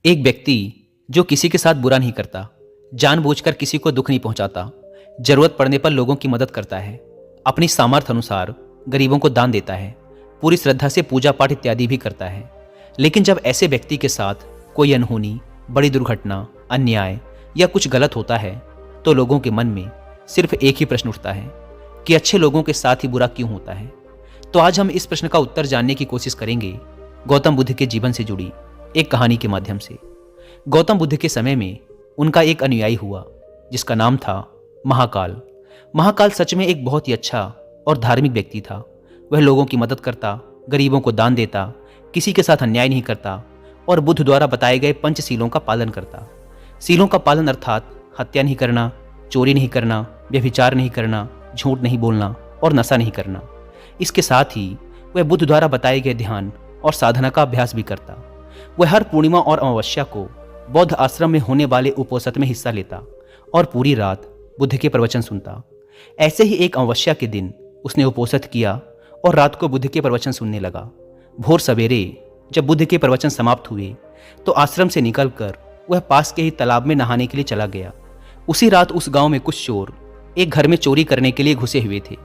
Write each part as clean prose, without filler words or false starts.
एक व्यक्ति जो किसी के साथ बुरा नहीं करता, जानबूझकर किसी को दुख नहीं पहुंचाता, जरूरत पड़ने पर लोगों की मदद करता है, अपनी सामर्थ्य अनुसार गरीबों को दान देता है, पूरी श्रद्धा से पूजा पाठ इत्यादि भी करता है। लेकिन जब ऐसे व्यक्ति के साथ कोई अनहोनी, बड़ी दुर्घटना, अन्याय या कुछ गलत होता है तो लोगों के मन में सिर्फ एक ही प्रश्न उठता है कि अच्छे लोगों के साथ ही बुरा क्यों होता है। तो आज हम इस प्रश्न का उत्तर जानने की कोशिश करेंगे गौतम बुद्ध के जीवन से जुड़ी एक कहानी के माध्यम से। गौतम बुद्ध के समय में उनका एक अनुयायी हुआ जिसका नाम था महाकाल। महाकाल सच में एक बहुत ही अच्छा और धार्मिक व्यक्ति था। वह लोगों की मदद करता, गरीबों को दान देता, किसी के साथ अन्याय नहीं करता और बुद्ध द्वारा बताए गए पंचशीलों का पालन करता। सीलों का पालन अर्थात हत्या नहीं करना, चोरी नहीं करना, व्यभिचार नहीं करना, झूठ नहीं बोलना और नशा नहीं करना। इसके साथ ही वह बुद्ध द्वारा बताए गए ध्यान और साधना का अभ्यास भी करता। वह हर पूर्णिमा और अमावस्या को बौद्ध आश्रम में होने वाले उपोषण में हिस्सा लेता और पूरी रात बुद्ध के प्रवचन सुनता। ऐसे ही एक अमावस्या के दिन उसने उपोषण किया और रात को बुद्ध के प्रवचन सुनने लगा। भोर सवेरे जब बुद्ध के प्रवचन समाप्त हुए तो आश्रम से निकलकर वह पास के ही तालाब में नहाने के लिए चला गया। उसी रात उस गांव में कुछ चोर एक घर में चोरी करने के लिए घुसे हुए थे।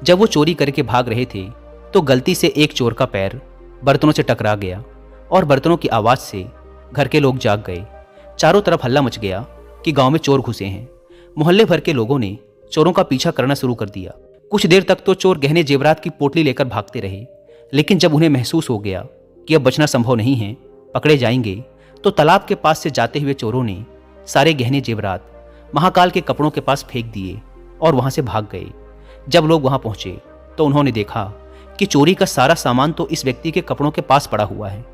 जब वो चोरी करके भाग रहे थे तो गलती से एक चोर का पैर बर्तनों से टकरा गया और बर्तनों की आवाज़ से घर के लोग जाग गए। चारों तरफ हल्ला मच गया कि गांव में चोर घुसे हैं। मोहल्ले भर के लोगों ने चोरों का पीछा करना शुरू कर दिया। कुछ देर तक तो चोर गहने जेवरात की पोटली लेकर भागते रहे, लेकिन जब उन्हें महसूस हो गया कि अब बचना संभव नहीं है, पकड़े जाएंगे, तो तालाब के पास से जाते हुए चोरों ने सारे गहने जेवरात महाकाल के कपड़ों के पास फेंक दिए और वहां से भाग गए। जब लोग वहां पहुंचे तो उन्होंने देखा कि चोरी का सारा सामान तो इस व्यक्ति के कपड़ों के पास पड़ा हुआ है।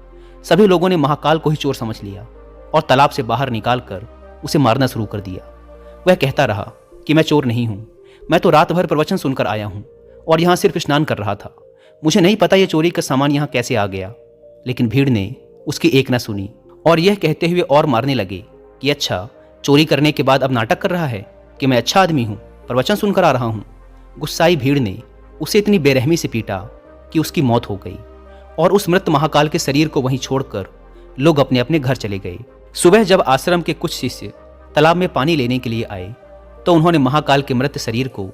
सभी लोगों ने महाकाल को ही चोर समझ लिया और तालाब से बाहर निकालकर उसे मारना शुरू कर दिया। वह कहता रहा कि मैं चोर नहीं हूं, मैं तो रात भर प्रवचन सुनकर आया हूं और यहां सिर्फ स्नान कर रहा था। मुझे नहीं पता ये चोरी का सामान यहां कैसे आ गया। लेकिन भीड़ ने उसकी एक न सुनी और यह कहते हुए और मारने लगे कि अच्छा, चोरी करने के बाद अब नाटक कर रहा है कि मैं अच्छा आदमी हूं, प्रवचन सुनकर आ रहा हूं। गुस्साई भीड़ ने उसे इतनी बेरहमी से पीटा कि उसकी मौत हो गई और उस मृत महाकाल के शरीर को वहीं छोड़कर लोग अपने अपने घर चले गए। सुबह जब आश्रम के कुछ शिष्य तालाब में पानी लेने के लिए आए तो उन्होंने महाकाल के मृत शरीर को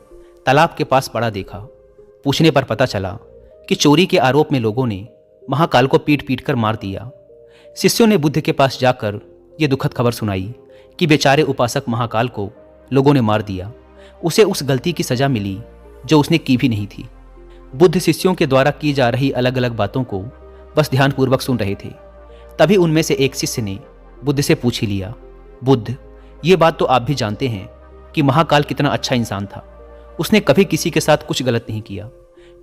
तालाब के पास पड़ा देखा। पूछने पर पता चला कि चोरी के आरोप में लोगों ने महाकाल को पीट पीट कर मार दिया। शिष्यों ने बुद्ध के पास जाकर ये दुखद खबर सुनाई कि बेचारे उपासक महाकाल को लोगों ने मार दिया। उसे उस गलती की सजा मिली जो उसने की भी नहीं थी। बुद्ध शिष्यों के द्वारा की जा रही अलग अलग बातों को बस ध्यानपूर्वक सुन रहे थे। तभी उनमें से एक शिष्य ने बुद्ध से पूछ ही लिया, बुद्ध, ये बात तो आप भी जानते हैं कि महाकाल कितना अच्छा इंसान था। उसने कभी किसी के साथ कुछ गलत नहीं किया,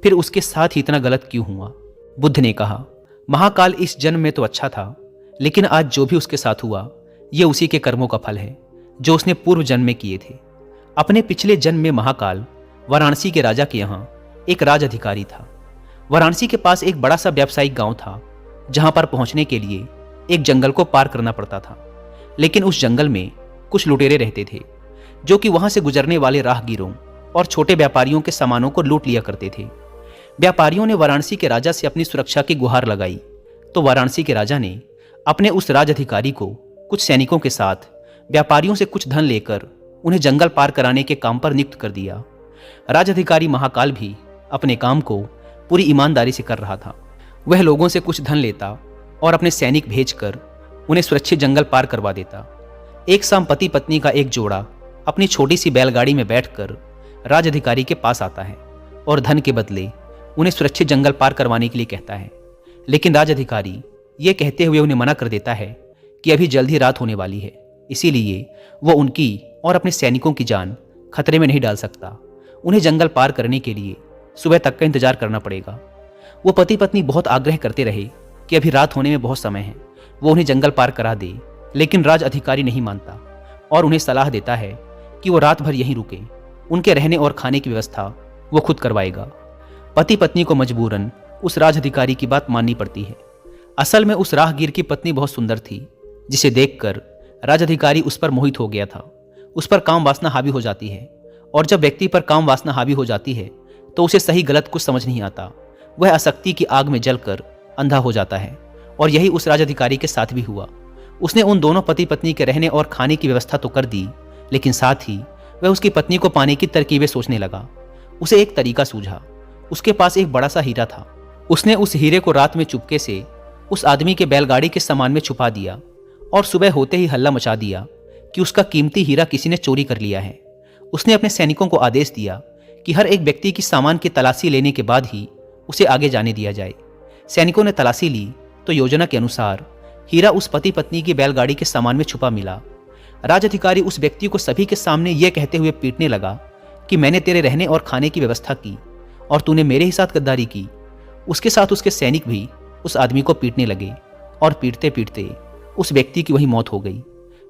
फिर उसके साथ ही इतना गलत क्यों हुआ? बुद्ध ने कहा, महाकाल इस जन्म में तो अच्छा था, लेकिन आज जो भी उसके साथ हुआ ये उसी के कर्मों का फल है जो उसने पूर्व जन्म में किए थे। अपने पिछले जन्म में महाकाल वाराणसी के राजा के यहाँ एक राज अधिकारी था। वाराणसी के पास एक बड़ा सा व्यावसायिक गांव था जहां पर पहुंचने के लिए एक जंगल को पार करना पड़ता था। लेकिन उस जंगल में कुछ लुटेरे रहते थे जो कि वहां से गुजरने वाले राहगीरों और छोटे व्यापारियों के सामानों को लूट लिया करते थे। व्यापारियों ने वाराणसी के राजा से अपनी सुरक्षा की गुहार लगाई तो वाराणसी के राजा ने अपने उस राज अधिकारी को कुछ सैनिकों के साथ व्यापारियों से कुछ धन लेकर उन्हें जंगल पार कराने के काम पर नियुक्त कर दिया। राज अधिकारी महाकाल भी अपने काम को पूरी ईमानदारी से कर रहा था। वह लोगों से कुछ धन लेता और अपने सैनिक भेजकर उन्हें सुरक्षित जंगल पार करवा देता। एक शाम पति पत्नी का एक जोड़ा अपनी छोटी सी बैलगाड़ी में बैठकर राज अधिकारी के पास आता है और धन के बदले उन्हें सुरक्षित जंगल पार करवाने के लिए कहता है। लेकिन राज अधिकारी ये कहते हुए उन्हें मना कर देता है कि अभी जल्द ही रात होने वाली है, इसीलिए वो उनकी और अपने सैनिकों की जान खतरे में नहीं डाल सकता। उन्हें जंगल पार करने के लिए सुबह तक का इंतजार करना पड़ेगा। वो पति पत्नी बहुत आग्रह करते रहे कि अभी रात होने में बहुत समय है, वो उन्हें जंगल पार करा दे, लेकिन राज अधिकारी नहीं मानता और उन्हें सलाह देता है कि वो रात भर यहीं रुके। उनके रहने और खाने की व्यवस्था वो खुद करवाएगा। पति पत्नी को मजबूरन उस राज अधिकारी की बात माननी पड़ती है। असल में उस राहगीर की पत्नी बहुत सुंदर थी, जिसे देखकर राज अधिकारी उस पर मोहित हो गया था। उस पर काम वासना हावी हो जाती है और जब व्यक्ति पर काम वासना हावी हो जाती है तो उसे सही गलत कुछ समझ नहीं आता। वह आसक्ति की आग में जलकर अंधा हो जाता है और यही उस राज अधिकारी के साथ भी हुआ। उसने उन दोनों पति पत्नी के रहने और खाने की व्यवस्था तो कर दी, लेकिन साथ ही वह उसकी पत्नी को पाने की तरकीबें सोचने लगा। उसे एक तरीका सूझा। उसके पास एक बड़ा सा हीरा था। उसने उस हीरे को रात में चुपके से उस आदमी के बैलगाड़ी के सामान में छुपा दिया और सुबह होते ही हल्ला मचा दिया कि उसका कीमती हीरा किसी ने चोरी कर लिया है। उसने अपने सैनिकों को आदेश दिया कि हर एक व्यक्ति की सामान की तलाशी लेने के बाद ही उसे आगे जाने दिया जाए। सैनिकों ने तलाशी ली तो योजना के अनुसार हीरा उस पति पत्नी की बैलगाड़ी के सामान में छुपा मिला। राज अधिकारी उस व्यक्ति को सभी के सामने यह कहते हुए पीटने लगा कि मैंने तेरे रहने और खाने की व्यवस्था की और तूने मेरे ही साथ गद्दारी की। उसके साथ उसके सैनिक भी उस आदमी को पीटने लगे और पीटते पीटते उस व्यक्ति की वही मौत हो गई।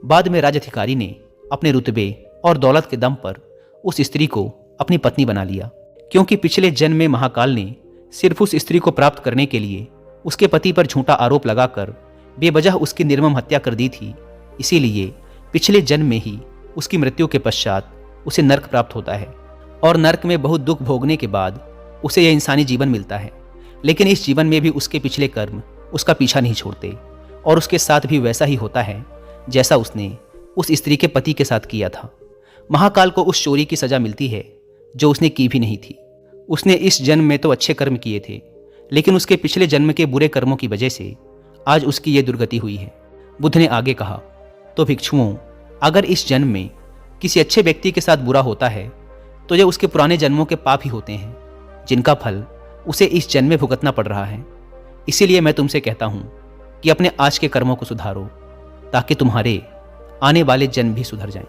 बाद में राज अधिकारी ने अपने रुतबे और दौलत के दम पर उस स्त्री को अपनी पत्नी बना लिया, क्योंकि पिछले जन्म में महाकाल ने सिर्फ उस स्त्री को प्राप्त करने के लिए उसके पति पर झूठा आरोप लगाकर बेवजह उसकी निर्मम हत्या कर दी थी। इसीलिए पिछले जन्म में ही उसकी मृत्यु के पश्चात उसे नर्क प्राप्त होता है और नर्क में बहुत दुख भोगने के बाद उसे यह इंसानी जीवन मिलता है। लेकिन इस जीवन में भी उसके पिछले कर्म उसका पीछा नहीं छोड़ते और उसके साथ भी वैसा ही होता है जैसा उसने उस स्त्री के पति के साथ किया था। महाकाल को उस चोरी की सजा मिलती है जो उसने की भी नहीं थी। उसने इस जन्म में तो अच्छे कर्म किए थे, लेकिन उसके पिछले जन्म के बुरे कर्मों की वजह से आज उसकी ये दुर्गति हुई है। बुद्ध ने आगे कहा, तो भिक्षुओं, अगर इस जन्म में किसी अच्छे व्यक्ति के साथ बुरा होता है तो यह उसके पुराने जन्मों के पाप ही होते हैं, जिनका फल उसे इस जन्म में भुगतना पड़ रहा है। इसीलिए मैं तुमसे कहता हूं कि अपने आज के कर्मों को सुधारो, ताकि तुम्हारे आने वाले जन्म भी सुधर जाएं।